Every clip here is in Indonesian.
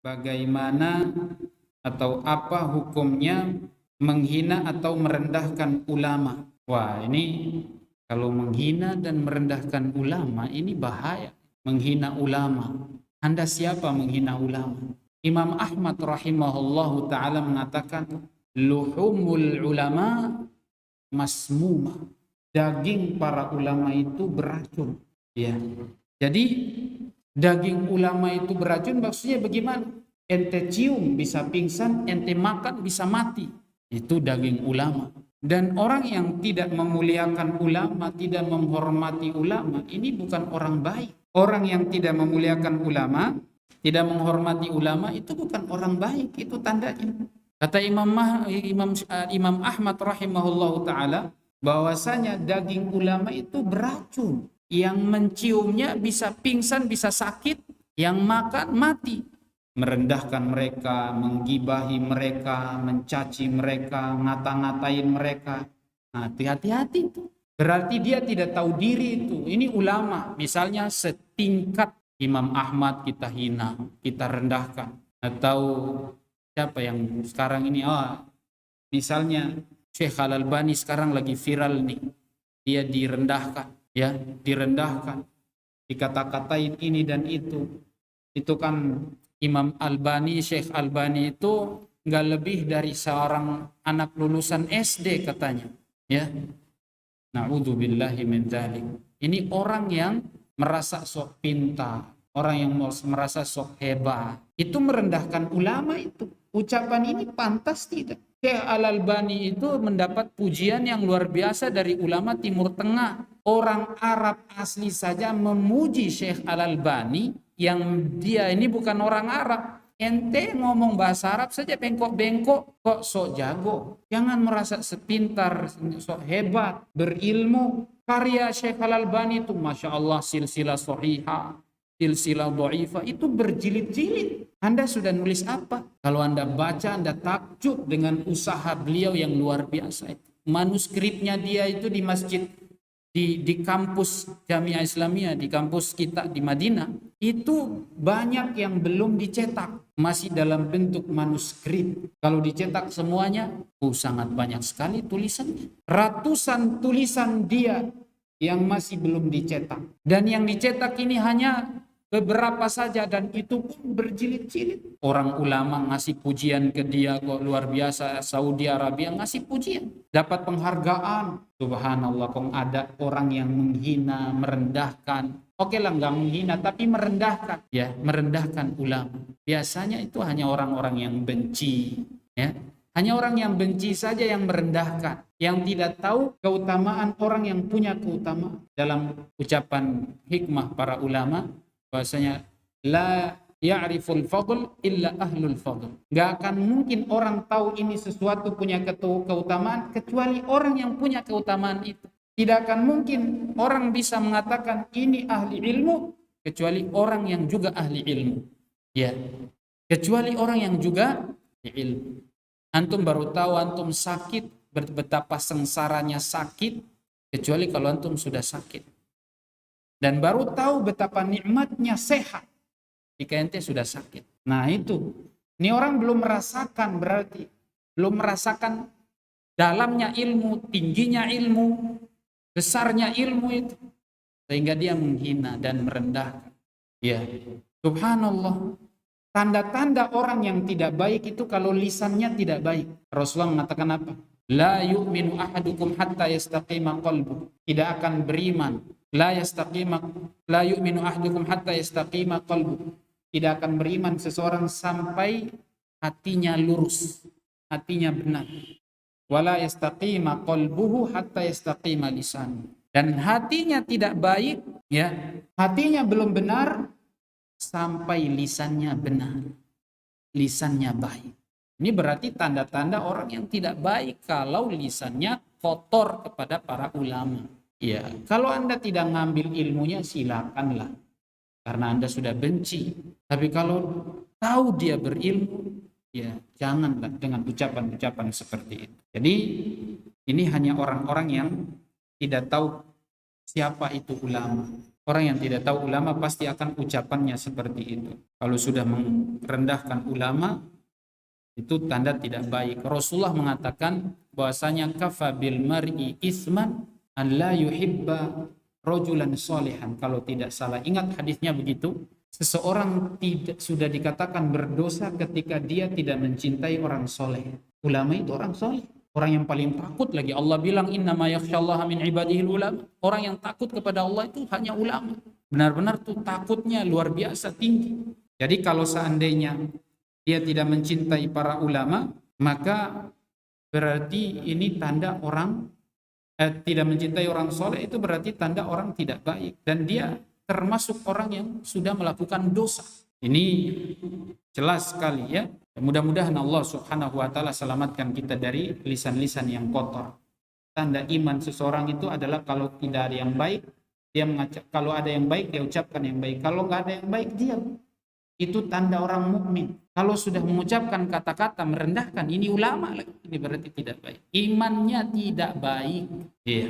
bagaimana atau apa hukumnya menghina atau merendahkan ulama. Wah, ini kalau menghina dan merendahkan ulama ini bahaya. Menghina ulama. Anda siapa menghina ulama? Imam Ahmad rahimahullahu taala mengatakan luhumul ulama masmuma. Daging para ulama itu beracun. Ya. Jadi daging ulama itu beracun maksudnya bagaimana? Ente cium bisa pingsan, ente makan bisa mati. Itu daging ulama. Dan orang yang tidak memuliakan ulama, tidak menghormati ulama, ini bukan orang baik. Orang yang tidak memuliakan ulama, tidak menghormati ulama, itu bukan orang baik. Itu tandanya. Kata Imam Ahmad rahimahullahu ta'ala, bahwasanya daging ulama itu beracun. Yang menciumnya bisa pingsan, bisa sakit. Yang makan mati. Merendahkan mereka, menggibahi mereka, mencaci mereka, ngata-ngatain mereka. Nah, hati-hati itu. Berarti dia tidak tahu diri itu. Ini ulama. Misalnya setingkat Imam Ahmad kita hina, kita rendahkan. Atau siapa yang sekarang ini? Misalnya Syekh Al-Albani sekarang lagi viral nih. Dia direndahkan, ya, direndahkan. Dikata-katain ini dan itu. Itu kan Imam Albani, Syekh Albani itu nggak lebih dari seorang anak lulusan SD katanya. Ya, na'udzubillahi min dzalik. Ini orang yang merasa sok pintar, orang yang merasa sok hebat. Itu merendahkan ulama itu. Ucapan ini pantas tidak? Syekh Al-Albani itu mendapat pujian yang luar biasa dari ulama Timur Tengah. Orang Arab asli saja memuji Syekh Al-Albani yang dia ini bukan orang Arab. Ente ngomong bahasa Arab saja bengkok-bengkok, kok sok jago. Jangan merasa sepintar, sok hebat, berilmu. Karya Syekh Al-Albani itu Masya Allah silsilah sahihah, silsilah dhaifah itu berjilid-jilid. Anda sudah nulis apa? Kalau Anda baca, Anda takjub dengan usaha beliau yang luar biasa itu. Manuskripnya dia itu di masjid, di kampus Jamiah Islamiyah, di kampus kita di Madinah, itu banyak yang belum dicetak, masih dalam bentuk manuskrip. Kalau dicetak semuanya, sangat banyak sekali tulisannya. Ratusan tulisan dia yang masih belum dicetak. Dan yang dicetak ini hanya beberapa saja dan itu pun berjilid-jilid. Orang ulama ngasih pujian ke dia kok luar biasa. Saudi Arabia ngasih pujian, dapat penghargaan. Subhanallah, kok ada orang yang menghina, merendahkan. Oke lah, nggak menghina tapi merendahkan, ya, merendahkan ulama. Biasanya itu hanya orang-orang yang benci, ya. Hanya orang yang benci saja yang merendahkan, yang tidak tahu keutamaan orang yang punya keutamaan. Dalam ucapan hikmah para ulama, bahasanya la ya'riful fadl illa ahlul fadl. Gak akan mungkin orang tahu ini sesuatu punya keutamaan kecuali orang yang punya keutamaan itu. Tidak akan mungkin orang bisa mengatakan ini ahli ilmu kecuali orang yang juga ahli ilmu. Ya, kecuali orang yang juga ahli ilmu. Antum baru tahu antum sakit, betapa sengsaranya sakit kecuali kalau antum sudah sakit. Dan baru tahu betapa nikmatnya sehat jika ente sudah sakit. Nah itu, ini orang belum merasakan, berarti belum merasakan dalamnya ilmu, tingginya ilmu, besarnya ilmu itu, sehingga dia menghina dan merendahkan. Ya, subhanallah. Tanda-tanda orang yang tidak baik itu kalau lisannya tidak baik. Rasulullah mengatakan apa? La yu'minu ahadukum hatta yastaqima qalbu. Tidak akan beriman. La yu'minu ahadukum hatta yastaqima qalbu. Tidak akan beriman seseorang sampai hatinya lurus, hatinya benar. Wala yastaqima qalbuhu hatta yastaqima lisan. Dan hatinya tidak baik, ya. Hatinya belum benar sampai lisannya benar, lisannya baik. Ini berarti tanda-tanda orang yang tidak baik kalau lisannya kotor kepada para ulama. Ya, kalau Anda tidak ngambil ilmunya silakanlah, karena Anda sudah benci. Tapi kalau tahu dia berilmu, ya janganlah dengan ucapan-ucapan seperti itu. Jadi ini hanya orang-orang yang tidak tahu siapa itu ulama. Orang yang tidak tahu ulama pasti akan ucapannya seperti itu. Kalau sudah merendahkan ulama, itu tanda tidak baik. Rasulullah mengatakan bahwasanya kafa bil mar'i isman an la yuhibba rajulan salihan. Kalau tidak salah ingat hadisnya begitu. Seseorang tidak sudah dikatakan berdosa ketika dia tidak mencintai orang soleh. Ulama itu orang soleh, orang yang paling takut lagi. Allah bilang innama yakhsyallaha min ibadihil ulama. Orang yang takut kepada Allah itu hanya ulama. Benar-benar tuh takutnya luar biasa tinggi. Jadi kalau seandainya dia tidak mencintai para ulama, maka berarti ini tanda orang tidak mencintai orang soleh, itu berarti tanda orang tidak baik. Dan dia termasuk orang yang sudah melakukan dosa. Ini jelas sekali ya. Mudah-mudahan Allah Subhanahu wa taala selamatkan kita dari lisan-lisan yang kotor. Tanda iman seseorang itu adalah kalau tidak ada yang baik, dia kalau ada yang baik dia ucapkan yang baik. Kalau nggak ada yang baik diam. Itu tanda orang mukmin. Kalau sudah mengucapkan kata-kata merendahkan, ini ulama lagi, ini berarti tidak baik. Imannya tidak baik. Iya.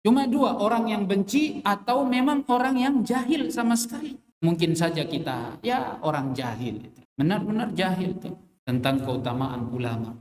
Cuma dua, orang yang benci atau memang orang yang jahil sama sekali. Mungkin saja kita, ya orang jahil. Benar-benar jahil tuh tentang keutamaan ulama.